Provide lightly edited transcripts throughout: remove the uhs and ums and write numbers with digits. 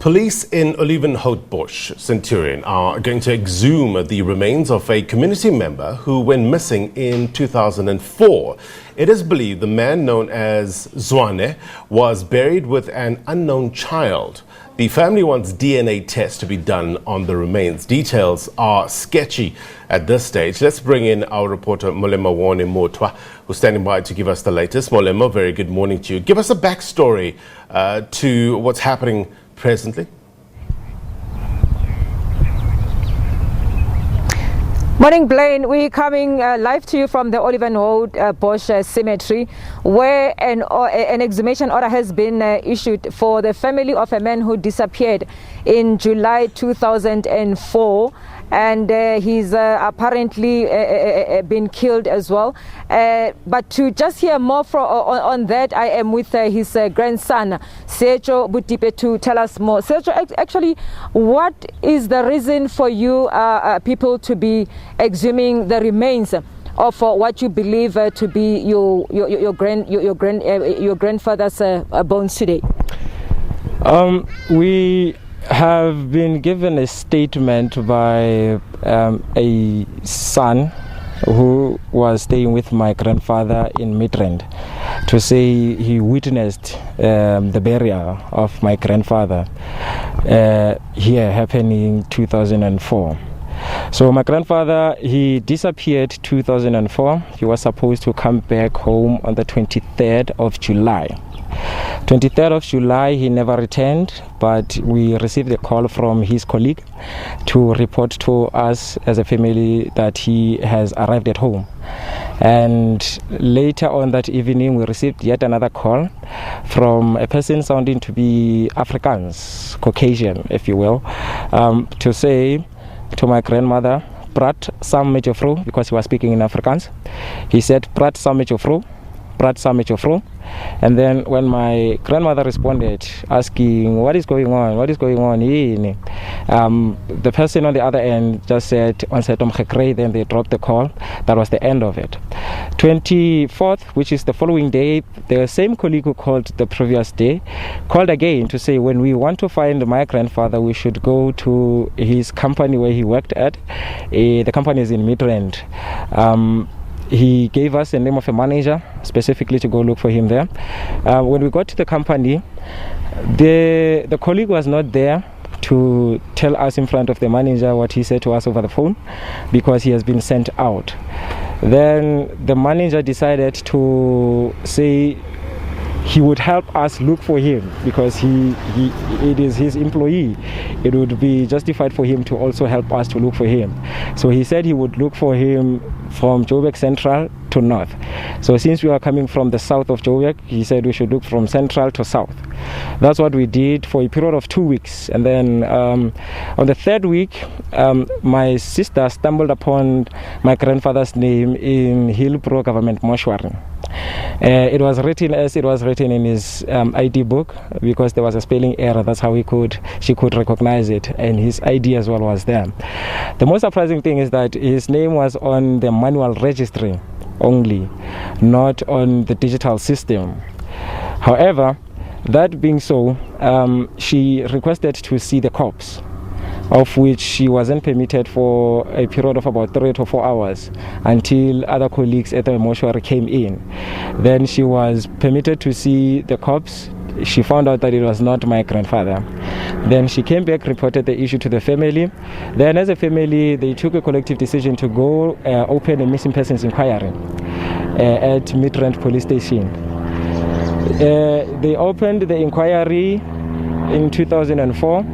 Police in Olievenhoutbosch, Centurion, are going to exhume the remains of a community member who went missing in 2004. It is believed the man known as Zwane was buried with an unknown child. The family wants DNA tests to be done on the remains. Details are sketchy at this stage. Let's bring in our reporter Molemo-waOne Mothoa, who's standing by to give us the latest. Molemo, very good morning to you. Give us a backstory to what's happening presently. Morning, Blaine. We're coming live to you from the Olievenhoutbosch cemetery, where an exhumation order has been issued for the family of a man who disappeared in July 2004, and he's apparently been killed as well. But to just hear more on that, I am with his grandson, Sejo Butipe, to tell us more. Sejo, actually, what is the reason for you people to be exhuming the remains of what you believe to be your grandfather's bones today? We have been given a statement by a son who was staying with my grandfather in Midrand to say he witnessed the burial of my grandfather here happening in 2004. So my grandfather, he disappeared 2004. He was supposed to come back home on the 23rd of July. 23rd of July, he never returned, but we received a call from his colleague to report to us as a family that he has arrived at home. And later on that evening, we received yet another call from a person sounding to be Afrikaans, Caucasian, if you will, to say to my grandmother, Prat Sam met jou vrou, because he was speaking in Afrikaans. He said, Prat Sam met jou vrou, Prat Sam met jou vrou. And then when my grandmother responded, asking, what is going on? What is going on? The person on the other end just said, then they dropped the call. That was the end of it. 24th, which is the following day, the same colleague who called the previous day, called again to say, when we want to find my grandfather, we should go to his company where he worked at. The company is in Midrand. He gave us the name of a manager specifically to go look for him there. When we got to the company, the colleague was not there to tell us in front of the manager what he said to us over the phone, because he has been sent out. Then the manager decided to say he would help us look for him, because it is his employee. It would be justified for him to also help us to look for him. So he said he would look for him from Joburg Central to North. So since we are coming from the south of Joburg, he said we should look from Central to South. That's what we did for a period of 2 weeks. And then on the third week, my sister stumbled upon my grandfather's name in Hillbrow Government Mortuary. It was written as it was written in his ID book, because there was a spelling error. That's how she could recognize it, and his ID as well was there. The most surprising thing is that his name was on the manual registry only, not on the digital system. However, that being so, she requested to see the corpse, of which she wasn't permitted for a period of about 3 to 4 hours until other colleagues at the mortuary came in. Then she was permitted to see the corpse. She found out that it was not my grandfather. Then she came back, reported the issue to the family. Then as a family, they took a collective decision to go open a missing persons inquiry at Midrand Police Station. They opened the inquiry in 2004.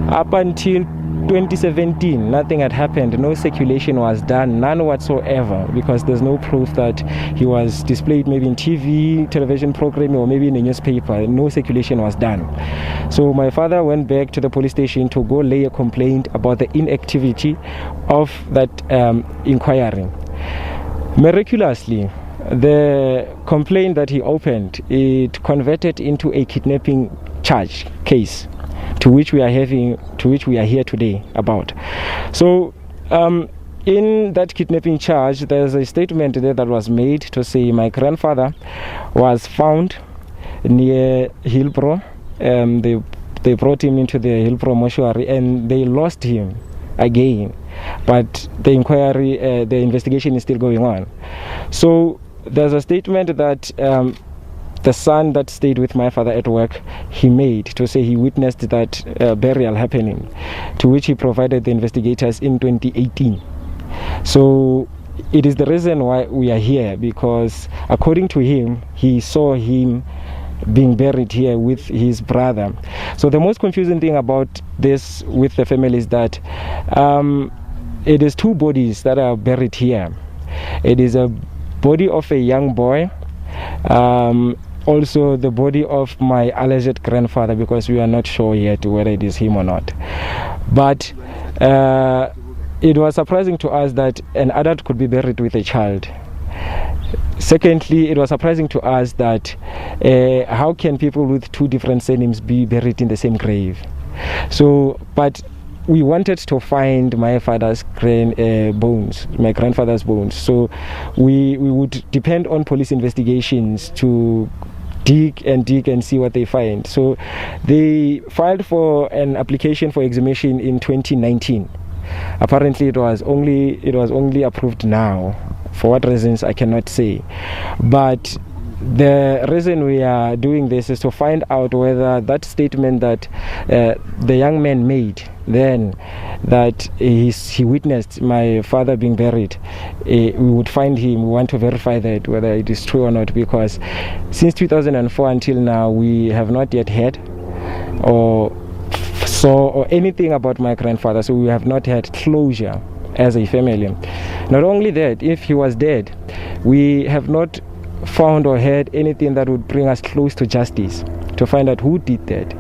Up until 2017, nothing had happened. No circulation was done, none whatsoever, because there's no proof that he was displayed maybe in TV, television programming, or maybe in a newspaper. No circulation was done. So my father went back to the police station to go lay a complaint about the inactivity of that inquiry. Miraculously, the complaint that he opened, it converted into a kidnapping charge case, to which we are here today about. So in that kidnapping charge, there's a statement there that was made to say my grandfather was found near Hillbrow. The They brought him into the Hillbrow mortuary and they lost him again. But the inquiry, the investigation is still going on. So there's a statement that the son that stayed with my father at work, he made to say he witnessed that burial happening, to which he provided the investigators in 2018. So it is the reason why we are here, because according to him, he saw him being buried here with his brother. So the most confusing thing about this with the family is that it is two bodies that are buried here. It is a body of a young boy, also the body of my alleged grandfather, because we are not sure yet whether it is him or not. But it was surprising to us that an adult could be buried with a child. Secondly, it was surprising to us that how can people with two different surnames be buried in the same grave? So, but we wanted to find my father's bones, my grandfather's bones. So we would depend on police investigations to dig and see what they find. So they filed for an application for exhumation in 2019. Apparently it was only approved now. For what reasons I cannot say. But the reason we are doing this is to find out whether that statement that the young man made then, that he witnessed my father being buried, we would find him. We want to verify that whether it is true or not, because since 2004 until now we have not yet heard or saw or anything about my grandfather. So we have not had closure as a family. Not only that, if he was dead, we have not found or heard anything that would bring us close to justice, to find out who did that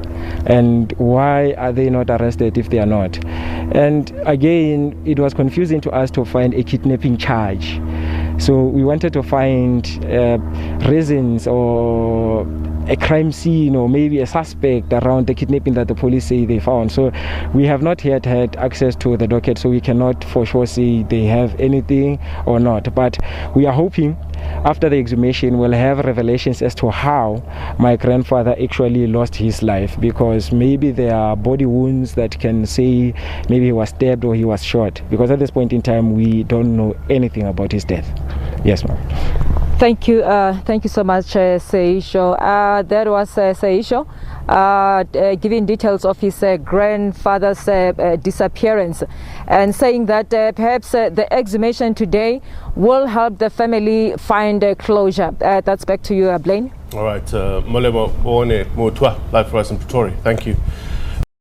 and why are they not arrested if they are not. And again, it was confusing to us to find a kidnapping charge. So we wanted to find reasons or a crime scene or maybe a suspect around the kidnapping that the police say they found. So we have not yet had access to the docket, so we cannot for sure say they have anything or not. But we are hoping after the exhumation we'll have revelations as to how my grandfather actually lost his life, because maybe there are body wounds that can say maybe he was stabbed or he was shot, because at this point in time we don't know anything about his death. Yes, ma'am. Thank you so much, Seisho. That was Seisho giving details of his grandfather's disappearance, and saying that perhaps the exhumation today will help the family find closure. That's back to you, Blaine. All right, Molemo-waOne Mothoa, live for us in Pretoria. Thank you.